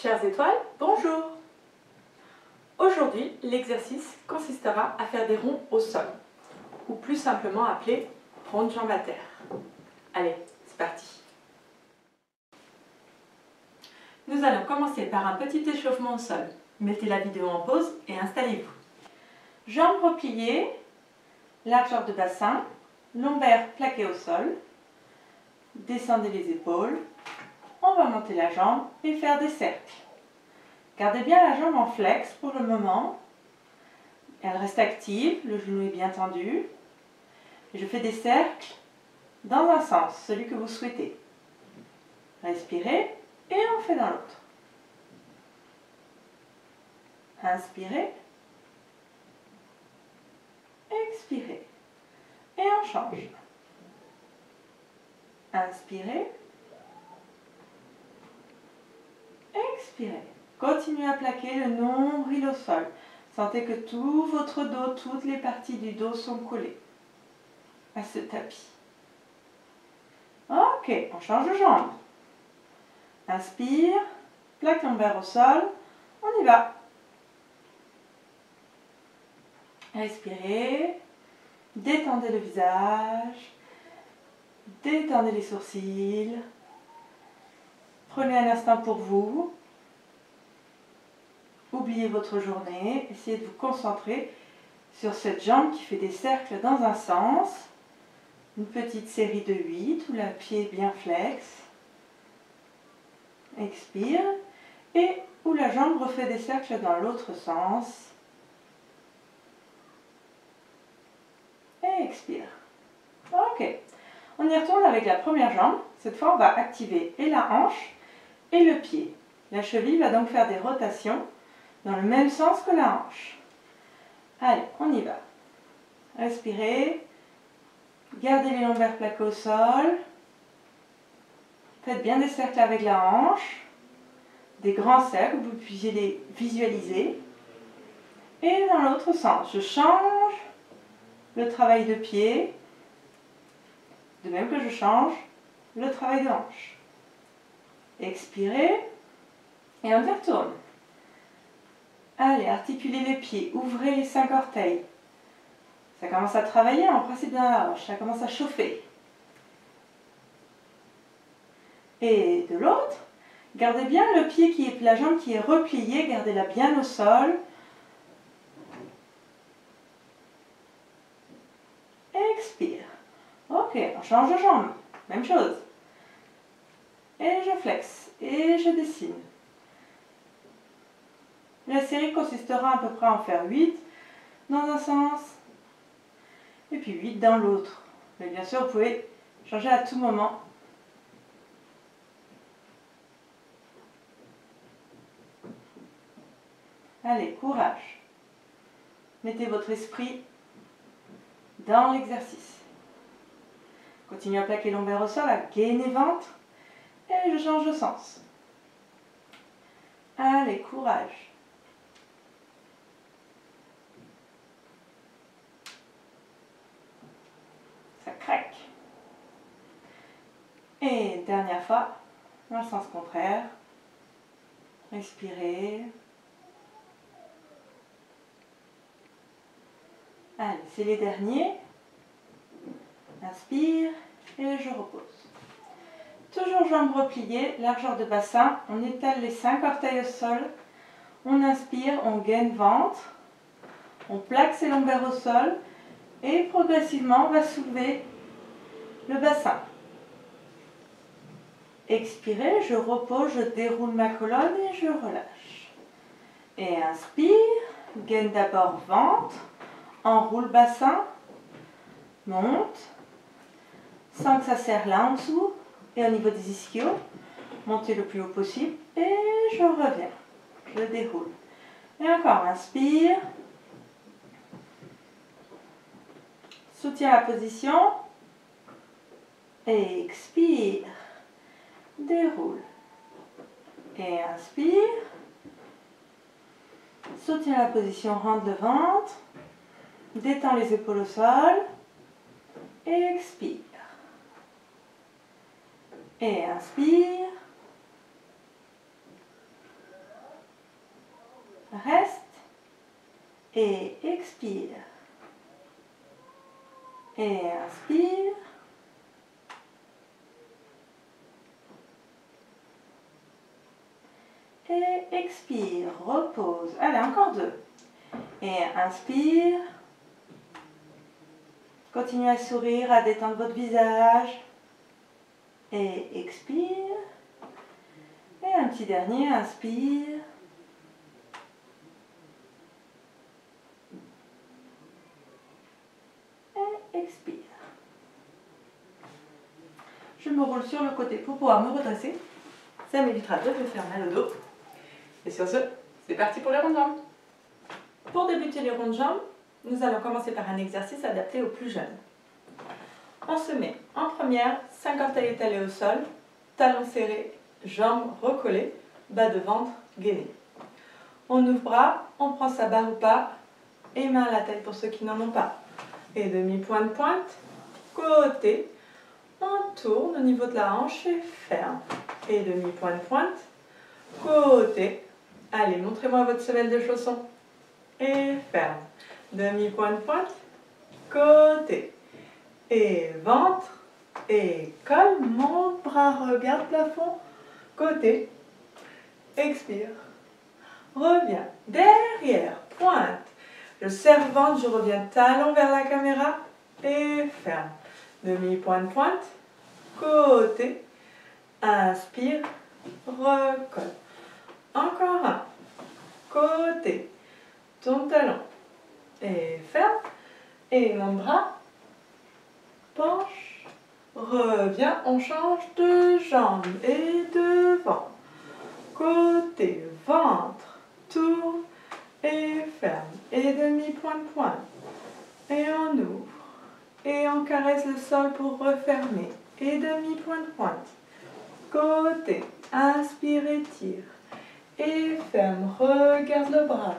Chères étoiles, bonjour! Aujourd'hui, l'exercice consistera à faire des ronds au sol, ou plus simplement appelés ronds de jambes à terre. Allez, c'est parti! Nous allons commencer par un petit échauffement au sol. Mettez la vidéo en pause et installez-vous. Jambes repliées, largeur de bassin, lombaire plaqué au sol. Descendez les épaules. On va monter la jambe et faire des cercles. Gardez bien la jambe en flex pour le moment. Elle reste active, le genou est bien tendu. Je fais des cercles dans un sens, celui que vous souhaitez. Respirez et on fait dans l'autre. Inspirez. Expirez. Et on change. Inspirez. Expirez. Continuez à plaquer le nombril au sol. Sentez que tout votre dos, toutes les parties du dos sont collées à ce tapis. Ok, on change de jambe. Inspire, plaque lombaire au sol, on y va. Respirez, détendez le visage, détendez les sourcils. Prenez un instant pour vous. Oubliez votre journée, essayez de vous concentrer sur cette jambe qui fait des cercles dans un sens. Une petite série de 8 où le pied est bien flex. Expire. Et où la jambe refait des cercles dans l'autre sens. Et expire. Ok. On y retourne avec la première jambe. Cette fois, on va activer et la hanche et le pied. La cheville va donc faire des rotations dans le même sens que la hanche. Allez, on y va. Respirez. Gardez les lombaires plaqués au sol. Faites bien des cercles avec la hanche. Des grands cercles, vous puissiez les visualiser. Et dans l'autre sens, je change le travail de pied. De même que je change le travail de hanche. Expirez. Et on y retourne. Allez, articulez les pieds, ouvrez les 5 orteils. Ça commence à travailler en principe dans la hanche, ça commence à chauffer. Et de l'autre, gardez bien le pied qui est, la jambe qui est repliée, gardez-la bien au sol. Expire. Ok, on change de jambe, même chose. Et je flexe, et je dessine. La série consistera à peu près à en faire 8 dans un sens, et puis 8 dans l'autre. Mais bien sûr, vous pouvez changer à tout moment. Allez, courage. Mettez votre esprit dans l'exercice. Continuez à plaquer lombaire au sol, à gainer ventre. Et je change de sens. Allez, courage. Ça craque. Et dernière fois, dans le sens contraire. Respirez. Allez, c'est les derniers. Inspire et je repose. Toujours jambes repliées, largeur de bassin. On étale les 5 orteils au sol. On inspire, on gaine ventre. On plaque ses lombaires au sol. Et progressivement, on va soulever le bassin. Expirez, je repose, je déroule ma colonne et je relâche. Et inspire, gaine d'abord ventre. Enroule bassin, monte, sans que ça serre là en dessous, et au niveau des ischios, montez le plus haut possible, et je reviens, je déroule. Et encore, inspire, soutiens la position, et expire, déroule, et inspire, soutiens la position, rentre le ventre, détends les épaules au sol. Expire. Et inspire. reste et expire. Et inspire. Et expire, repose. Allez, encore 2. Et inspire. Continuez à sourire, à détendre votre visage. Et expire. Et un petit dernier, inspire. Et expire. Je me roule sur le côté pour pouvoir me redresser. Ça m'évitera de me faire mal au dos. Et sur ce, c'est parti pour les rondes jambes. Pour débuter les rondes jambes, nous allons commencer par un exercice adapté aux plus jeunes. On se met en première, 5 orteils étalés au sol, talons serrés, jambes recollées, bas de ventre gainé. On ouvre bras, on prend sa barre ou pas, et main à la tête pour ceux qui n'en ont pas. Et demi-pointe pointe, côté, on tourne au niveau de la hanche et ferme. Et demi-pointe pointe, côté. Allez, montrez-moi votre semelle de chaussons. Et ferme. Demi-pointe pointe, côté. Et ventre, et colle, monte, bras, regarde plafond, côté. Expire. Reviens. Derrière, pointe. Je serre ventre, je reviens talon vers la caméra et ferme. Demi-pointe pointe, côté. Inspire, recolle. Encore un. Côté. Ton talon. Et ferme. Et mon bras. Penche. Reviens. On change de jambe. Et devant. Côté. Ventre. Tourne. Et ferme. Et demi-pointe pointe. Et on ouvre. Et on caresse le sol pour refermer. Et demi-pointe pointe. Côté. Inspire, étire. Et ferme. Regarde le bras.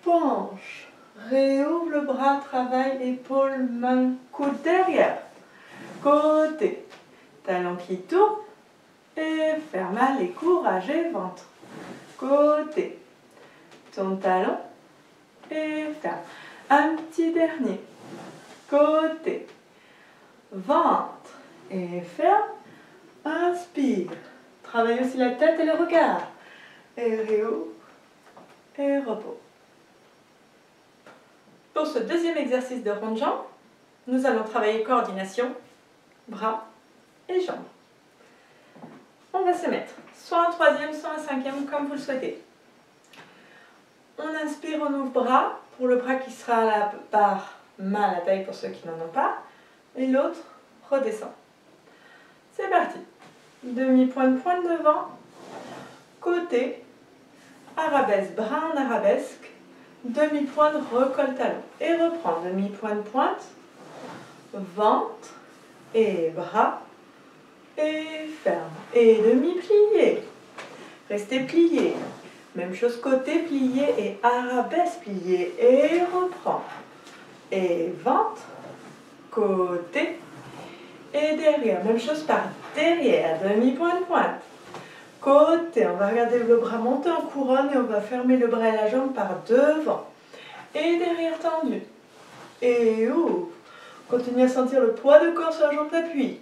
Penche. Réouvre le bras. Travaille épaule, main, coude derrière. Côté. Talon qui tourne. Et ferme. Allez, courage et ventre. Côté. Ton talon. Et ferme. Un petit dernier. Côté. Ventre. Et ferme. Inspire. Travaille aussi la tête et le regard. Et réouvre. Et repos. Pour ce deuxième exercice de ronde jambe, nous allons travailler coordination, bras et jambes. On va se mettre soit en troisième, soit en cinquième, comme vous le souhaitez. On inspire, on ouvre bras, pour le bras qui sera à la barre, main à la taille pour ceux qui n'en ont pas, et l'autre redescend. C'est parti. Demi-pointe, pointe devant, côté, arabesque, bras en arabesque, demi-pointe, recolle talon. Et reprend, demi-pointe, pointe, ventre, et bras, et ferme. Et demi-plié. Restez plié. Même chose côté, plié et arabesque, plié. Et reprend. Et ventre, côté, et derrière. Même chose par derrière. Demi-pointe, pointe. Côté, on va regarder le bras monter en couronne et on va fermer le bras et la jambe par devant. Et derrière tendu. Et ouvre. Continue à sentir le poids de corps sur la jambe d'appui.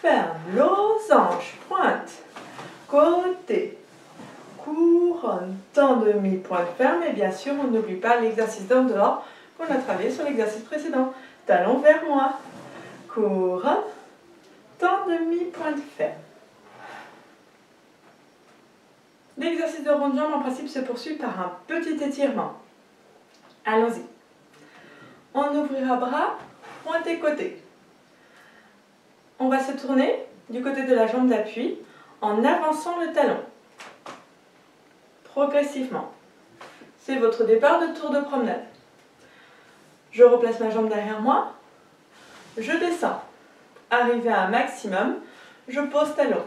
Ferme, losange, pointe. Côté, couronne, tend demi-pointe ferme. Et bien sûr, on n'oublie pas l'exercice d'en dehors qu'on a travaillé sur l'exercice précédent. Talon vers moi. Couronne, tend demi-pointe ferme. L'exercice de ronde jambe en principe se poursuit par un petit étirement. Allons-y. On ouvrira bras, pointé côté. On va se tourner du côté de la jambe d'appui en avançant le talon. Progressivement. C'est votre départ de tour de promenade. Je replace ma jambe derrière moi. Je descends. Arrivé à un maximum, je pose talon.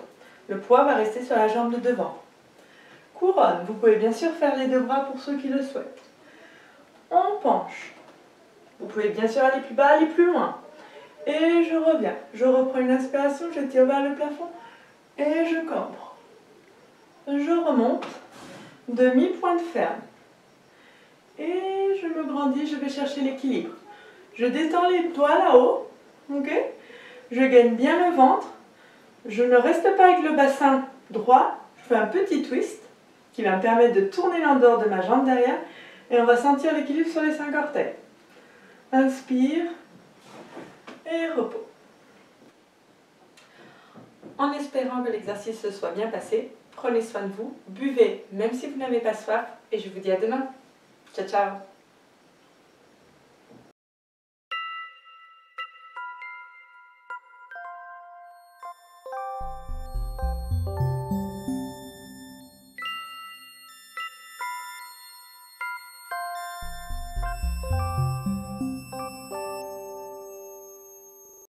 Le poids va rester sur la jambe de devant. Couronne. Vous pouvez bien sûr faire les deux bras pour ceux qui le souhaitent. On penche. Vous pouvez bien sûr aller plus bas, aller plus loin. Et je reviens. Je reprends une inspiration, je tire vers le plafond et je cambre. Je remonte. demi-point de ferme. Et je me grandis, je vais chercher l'équilibre. Je détends les doigts là-haut, ok? Je gagne bien le ventre. Je ne reste pas avec le bassin droit, je fais un petit twist qui va me permettre de tourner l'endort de ma jambe derrière et on va sentir l'équilibre sur les 5 orteils. Inspire et repos. En espérant que l'exercice se soit bien passé, prenez soin de vous, buvez même si vous n'avez pas soif et je vous dis à demain. Ciao ciao.